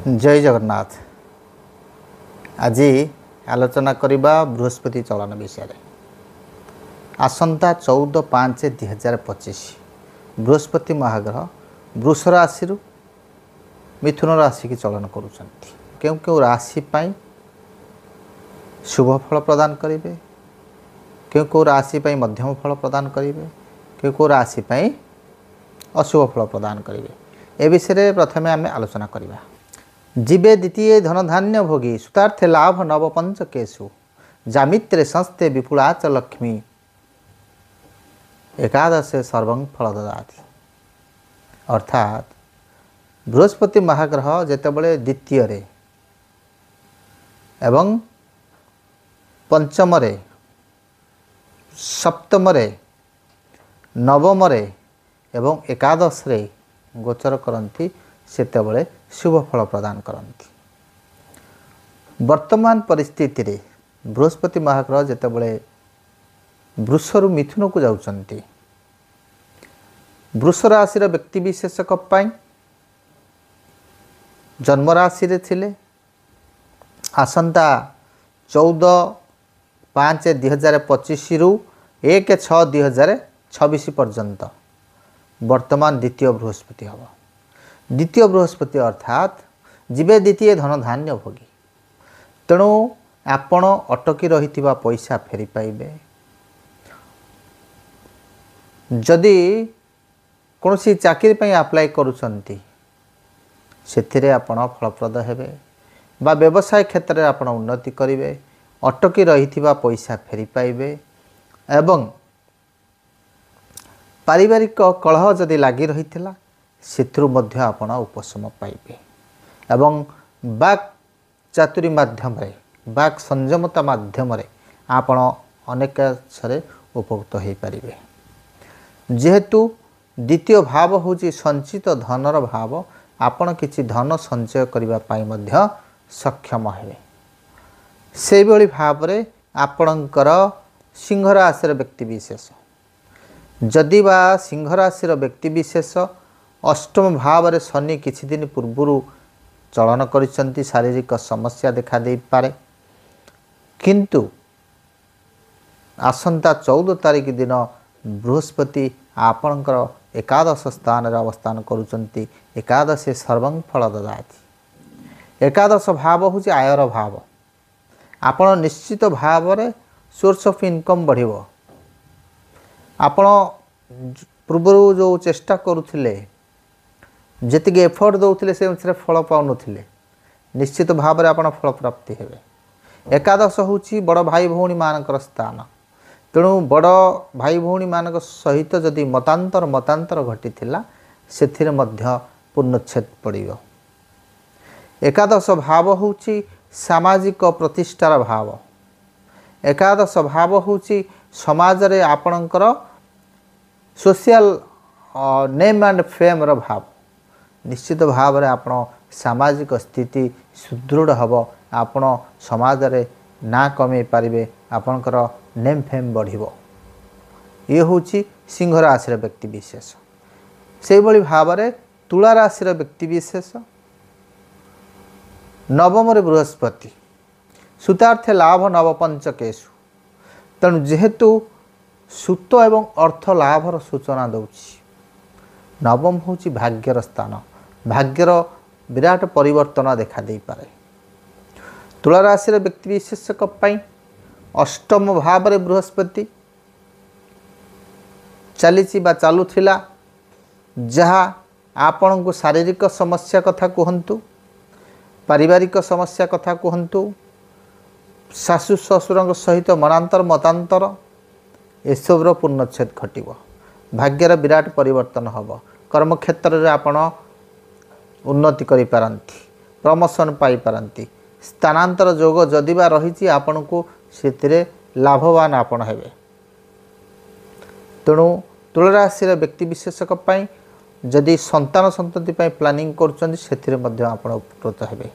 जय जगन्नाथ। आज आलोचना करबा बृहस्पति चलन विषय। आसंता 14/5/2025 बृहस्पति महाग्रह वृष राशि मिथुन राशि की चलन करुचंती। क्यों क्यों राशि पाई शुभ फल प्रदान करेंगे, क्यों क्यों राशि पाई मध्यम फल प्रदान करेंगे, क्यों क्यों राशि पाई अशुभ फल प्रदान करेंगे, ए विषय प्रथमे आम आलोचना करवा। जीवे द्वितीय धनधान्य भोगी सुतार्थे लाभ नव पंचकेशु जामित्रे संस्थे विपुलाच लक्ष्मी एकादशे सर्वं फल ददाति। अर्थात बृहस्पति महाग्रह जेतेबेले द्वितीय रे एवं पंचम रे सप्तम रे नवम रे एवं एकादश रे गोचर करती सेतेबेले शुभ फल प्रदान करती। वर्तमान परिस्थिति रे बृहस्पति महाग्रह जेतेबेले वृषरु मिथुन को जाउचंती, वृष राशि व्यक्ति विशेषक जन्म राशि रे थिले आसंता 14/5/2025 रु 1/6/2026 पर्यंत वर्तमान द्वितीय बृहस्पति हम। द्वितीय बृहस्पति अर्थात जीवे द्वितीय धनधान्य भोगी। तेणु आपण अटकी रही पैसा फेरी पाइबे। जदि कौन सी चाकरी पर अप्लाई करुचंती सेथिरे आपण फलप्रद हेबे बा व्यवसाय क्षेत्र में आपण उन्नति करिवे, अटकी रही पैसा फेरी पाइबे एवं पारिवारिक कलह जदि लगी रही सेथुरु मध्य आपण उपशम पाइबे एवं बाक चातुरी माध्यम रे बाक संयमता माध्यम रे आपण अनेक छरे उपकृत हो पारिबे। जेहेतु द्वितीय भाव होची संचित धनर भाव, आपण किछि धन संचय करिबा पाई मध्य सक्षम हेबे। से भली भाव रे आपणकर सिंह राशि व्यक्ति विशेष जदि बा सिंह राशि व्यक्ति विशेष अष्टम भाव रे शनि किछि दिन पूर्व चलन करिसंती, शारीरिक समस्या देखा दे पारे, किंतु आसंता 14 तारीख दिन बृहस्पति आपणकर एकादश स्थान रे अवस्थान करुचंती। एकादशे सर्वं फल ददाति। एकादश भाव होची आयर भाव। आपण निश्चित भाव रे सोर्स ऑफ इनकम बढ़िबो। आपण पूर्व जो चेष्टा करुथिले जेतिक एफर्ट दौथिले से अनुसार फल पाउनथिले, निश्चित भाव रे आपण फल प्राप्ति हेबे। एकादश होची बड़ भाई भौणी मानकर स्थान। तेणु बड़ भाई भौणी मानक सहित जदि मतांतर घटिथिला सेथिरे मध्य पूर्णच्छेद पड़िबो। एकादश भाव होची सामाजिक प्रतिष्ठार भाव। एकादश भाव होची समाज रे आपणकर सोशल नेम एंड फेम रो भाव। निश्चित भाव रे आपण सामाजिक स्थिति सुदृढ़ हबो, आपण समाज रे ना कमे पारिबे, आपणकर नेम फेम बढ़िबो। ये होची सिंह राशि व्यक्ति विशेष। से भली भाव रे तुला राशि व्यक्ति विशेष नवम रे बृहस्पति सुतार्थे लाभ नव पंचकेशु। तेणु जेहेतु सुत एवं अर्थ लाभर सूचना दौची, नवम होची भाग्यर स्थान। भाग्यर विराट परिवर्तन देखा दे पारे। तुला राशि व्यक्ति विशेषक अष्टम भाव रे बृहस्पति चलीची बा चालुथिला, जहा आपण को शारीरिक समस्या कथा कहतु, पारिवारिक समस्या कथा कहतु, शाशु ससुर सहित मनांतर मतांतर एसबर पूर्णच्छेद घटिब। भाग्यर विराट परिवर्तन हम। कर्मक्षेत्र में आपण उन्नति करि पारंती, प्रमोशन पाई पारंती, स्थानांतर जोग जदि बा रही आपण को सेतिरे लाभवान आपण हेबे। तेणु तुला राशि व्यक्ति विशेषक जदि संतान संतति प्लानिंग करुचंती सेतिरे मध्य आपण उपकृत हेबे।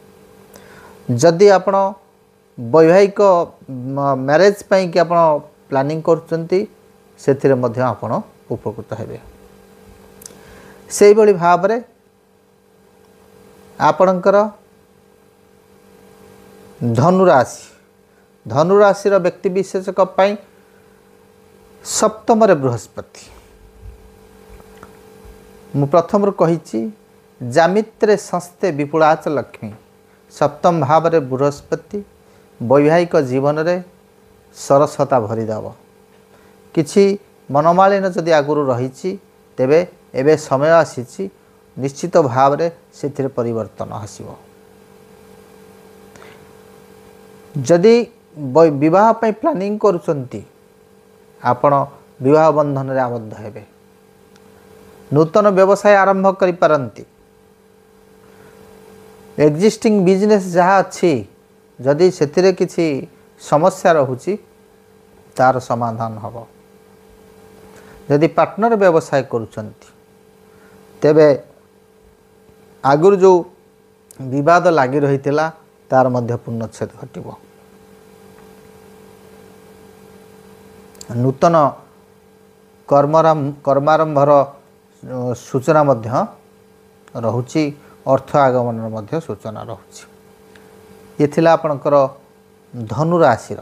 जदि आपण वैवाहिक मैरेज कि आपण प्लानिंग करुचंती सेतिरे मध्य आपण उपकृत हेबे। सेही भली भाव रे आपणकर धनुराशि धनुराशि व्यक्ति विशेषक सप्तम बृहस्पति मु प्रथम कही जामित्रे संस्थे विपुलाच लक्ष्मी सप्तम भाव रे बृहस्पति वैवाहिक जीवन रे सरसता भरीदेव किछि मनमालिन जदि आगुरु रही तेबे एबे समय आसी निश्चित भाव रे सेथिरे परिवर्तन आसीबो। जदि विवाह पई प्लानिंग करूचंती आपण विवाह बंधन रे आबद्ध हेबे नूतन व्यवसाय आरंभ करि पारंती एक्जिस्टिंग बिजनेस जहाँ अच्छी जदि सेतिरे किछि समस्या रहुची तार समाधान हबो। जदि पार्टनर व्यवसाय करूचंती तेबे आगुर जो विवाद लागी रहितिला तार मध्य पूर्णच्छेद घटिबो। नूतन कर्मारंभर सूचना मध्य रहुची अर्थ आगमन मध्य सूचना रहुची। ये थिला आपणकर धनु राशि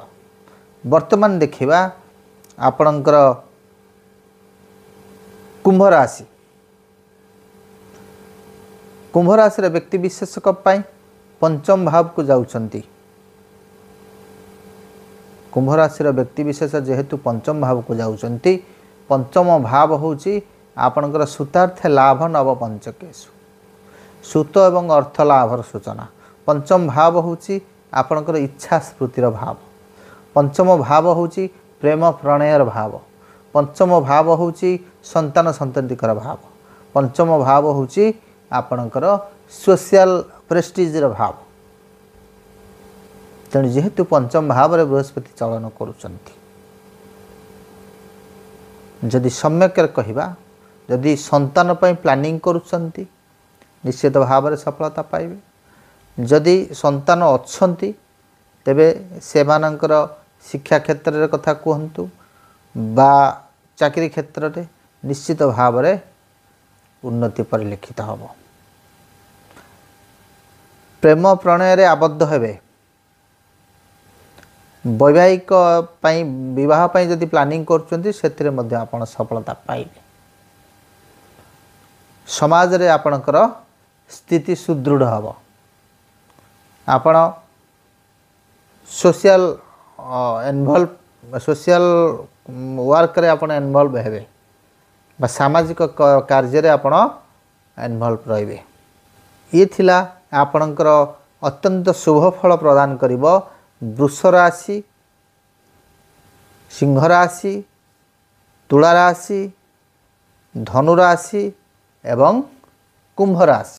वर्तमान देखिबा आपणकर कुंभ राशि कुंभ राशि व्यक्ति विशेषक पंचम भाव को जाउछंती। कुंभ राशि व्यक्ति विशेष जेहेतु पंचम भाव को जाउछंती पंचम भाव होची आपणकर सुतार्थ लाभ नव पंचकेशु सुत एवं अर्थ लाभर सूचना। पंचम भाव होची आपणकर इच्छा स्फूर्तिर भाव। पंचम भाव होची प्रेम प्रणयर भाव। पंचम भाव होची संतान संततिकर भाव। पंचम भाव होची आपणकर सोशल प्रेस्टीजर भाव। तेणु जेहेतु पंचम भाव रे बृहस्पति चलन करूचंती जदि सम्यक कहिबा जदि संतान पई प्लानिंग करूचंती निश्चित भाव में सफलता पाइबे। जदि संतान अच्छी तेबे सेमानंकर शिक्षा क्षेत्र रे कथा कहतु बा चाकरी क्षेत्र रे निश्चित भाव में उन्नति परिलक्षित हब। प्रेम प्रणय रे आबद्ध हेबे वैवाहिक विवाह पई जदि प्लानिंग करछंती सेतिरे मध्य आपण सफलता पाइबे। समाज रे आपणकर स्थिति सुदृढ़ हब। आपण सोशल सोशल वर्क रे आपण इन्वॉल्व हेबे बा सामाजिक कार्य रे आपण इन्वॉल्व रहिबे। ये थिला आपणकर अत्यंत शुभ फल प्रदान करिवो वृष राशि सिंह राशि तुला राशि धनु राशि एवं कुंभ राशि।